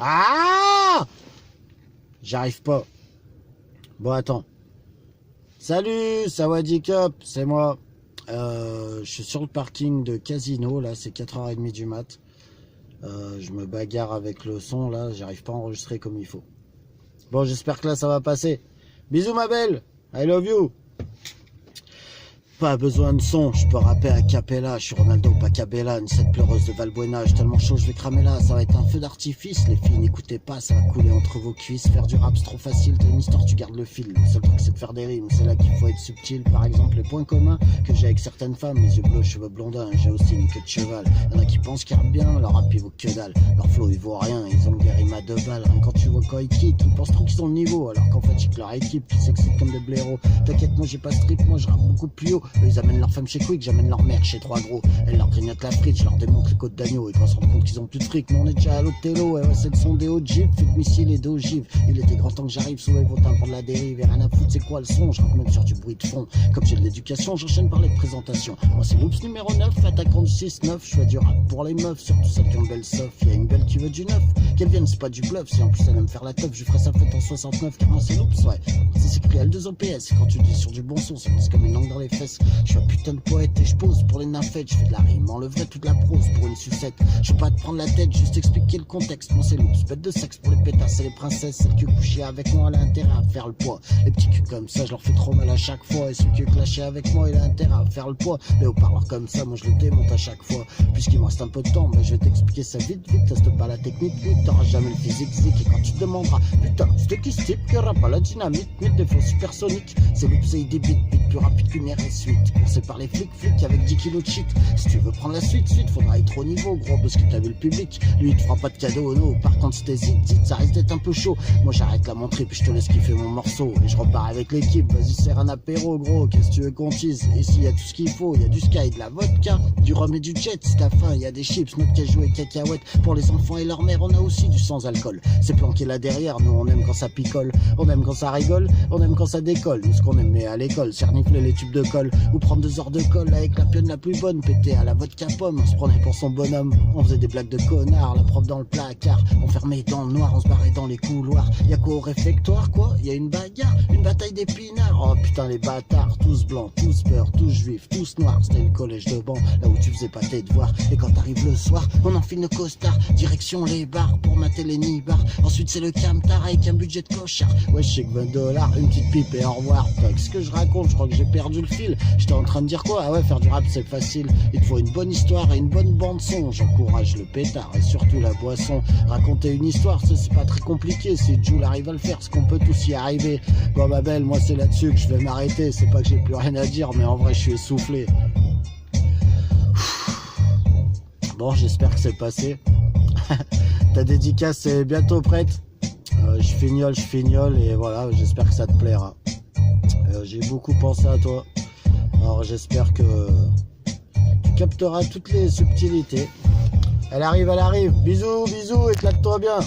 Ah! J'arrive pas. Bon, attends. Salut, Sawadee Cup, c'est moi. Je suis sur le parking de Casino, là, c'est 4h30 du mat. Je me bagarre avec le son, là, j'arrive pas à enregistrer comme il faut. Bon, j'espère que là, ça va passer. Bisous, ma belle. I love you. Pas besoin de son, je peux rapper à Capella, je suis Ronaldo Pacabella, une cette pleureuse de Valbuena, j'ai tellement chaud je vais cramer là, ça va être un feu d'artifice, les filles n'écoutez pas, ça va couler entre vos cuisses, faire du rap c'est trop facile, t'as une histoire tu gardes le fil, le seul truc c'est de faire des rimes, c'est là qu'il faut être subtil, par exemple les points communs que j'ai avec certaines femmes, mes yeux bleus, cheveux blondins, j'ai aussi une queue de cheval, y'en a qui pensent qu'ils rappent bien, leur rap il vaut que dalle, leur flow il vaut rien, ils ont des rimes à 2 balles, rien quand tu vois quoi ils kick, ils pensent trop qu'ils ont le niveau, alors qu'en fait j'ai que leur équipe qui s'excite comme des blaireaux, t'inquiète moi j'ai pas strip, moi je rappe beaucoup plus haut, eux, ils amènent leur femme chez Quick, j'amène leur mère chez 3 gros. Elles leur grignotent la frite, je leur démontre les côtes d'agneau. Ils doivent se rendre compte qu'ils ont plus de fric. Mais on est déjà à l'Othello, ouais, c'est le son des hauts jeeps, fait de missiles et d'ogives. Il était grand temps que j'arrive, sauver vos timbres de la dérive. Et rien à foutre, c'est quoi le son? Je rappe même sur du bruit de fond. Comme j'ai de l'éducation, j'enchaîne par les présentations. Moi, c'est l'Oops numéro 9, attaquant du 6-9. Je fais du rap pour les meufs, surtout celles qui ont belle soif. Y'a une belle qui veut du neuf. Qu'elle vienne, c'est pas du bluff. Si en plus elle aime faire la teuf, je ferai sa fête en 69. Car moi, c'est l'Oops, ouais. Ça s'écrit L2OPS. Quand tu dis sur du bon son, c'est comme une langue dans les fesses. Je suis un putain de poète et je pose pour les nymphètes, je fais de la rime, enleverai toute la prose pour une sucette. Je veux pas te prendre la tête, juste expliquer le contexte. Moi c'est l'Oops, bête de sexe pour les pétasses et les princesses. Celle qui couchait avec moi, elle a intérêt à faire le poids. Les petits culs comme ça, je leur fais trop mal à chaque fois. Et celui qui clasher avec moi, il a intérêt à faire le poids. Les haut-parleurs comme ça, moi je le démonte à chaque fois. Puisqu'il me reste un peu de temps, mais je vais t'expliquer ça vite, teste pas la technique, vite, t'auras jamais le physique, zik. Et quand tu te demanderas, putain, c'était qui ce type qui aura pas la dynamite, mythe des faux supersoniques. C'est l'Oops et il débite, vite plus rapide qu'une RS8. Poussé par les flics avec 10 kilos de shit. Si tu veux prendre la suite, faudra être au niveau, gros, parce que t'as vu le public. Lui, il te fera pas de cadeau, non. Par contre, si t'hésites, ça risque d'être un peu chaud. Moi, j'arrête la montrer, puis je te laisse kiffer mon morceau. Et je repars avec l'équipe, vas-y, serre un apéro, gros. Qu'est-ce que tu veux qu'on tease? Ici, y a tout ce qu'il faut. Y a du sky, de la vodka, du rhum et du jet. Si t'as faim, y a des chips, notre cajou et cacahuètes. Pour les enfants et leur mère, on a aussi du sans-alcool. C'est planqué là derrière, nous, on aime quand ça picole. On aime quand ça rigole, on aime quand ça décolle. Nous, ce qu'on aimait à l'école, c'est renifler les tubes de colle. Ou prendre 2 heures de colle avec la pionne la plus bonne, pété à la vodka pomme, on se prenait pour son bonhomme, on faisait des blagues de connard, la prof dans le placard, on fermait dans le noir, on se barrait dans les couloirs, y'a quoi au réfectoire, quoi? Y'a une bagarre, une bataille d'épinards, oh putain les bâtards, tous blancs, tous peurs, tous juifs, tous noirs, c'était le collège de banc, là où tu faisais pas tes devoirs, et quand t'arrives le soir, on enfile nos costards, direction les bars, pour mater les nibards, ensuite c'est le camtar avec un budget de clochard, ouais je sais que $20, une petite pipe et au revoir, qu'est-ce que je raconte, je crois que j'ai perdu le fil, j'étais en train de dire quoi? Ah ouais, faire du rap c'est facile, il te faut une bonne histoire et une bonne bande son. J'encourage le pétard et surtout la boisson. Raconter une histoire, c'est pas très compliqué. Si Jules arrive à le faire, c'est qu'on peut tous y arriver. Bon ma belle, moi c'est là-dessus que je vais m'arrêter. C'est pas que j'ai plus rien à dire, mais en vrai je suis essoufflé. Bon, j'espère que c'est passé. Ta dédicace est bientôt prête. Je fignole et voilà, j'espère que ça te plaira. J'ai beaucoup pensé à toi. Alors j'espère que tu capteras toutes les subtilités. Elle arrive. Bisous, éclate-toi bien.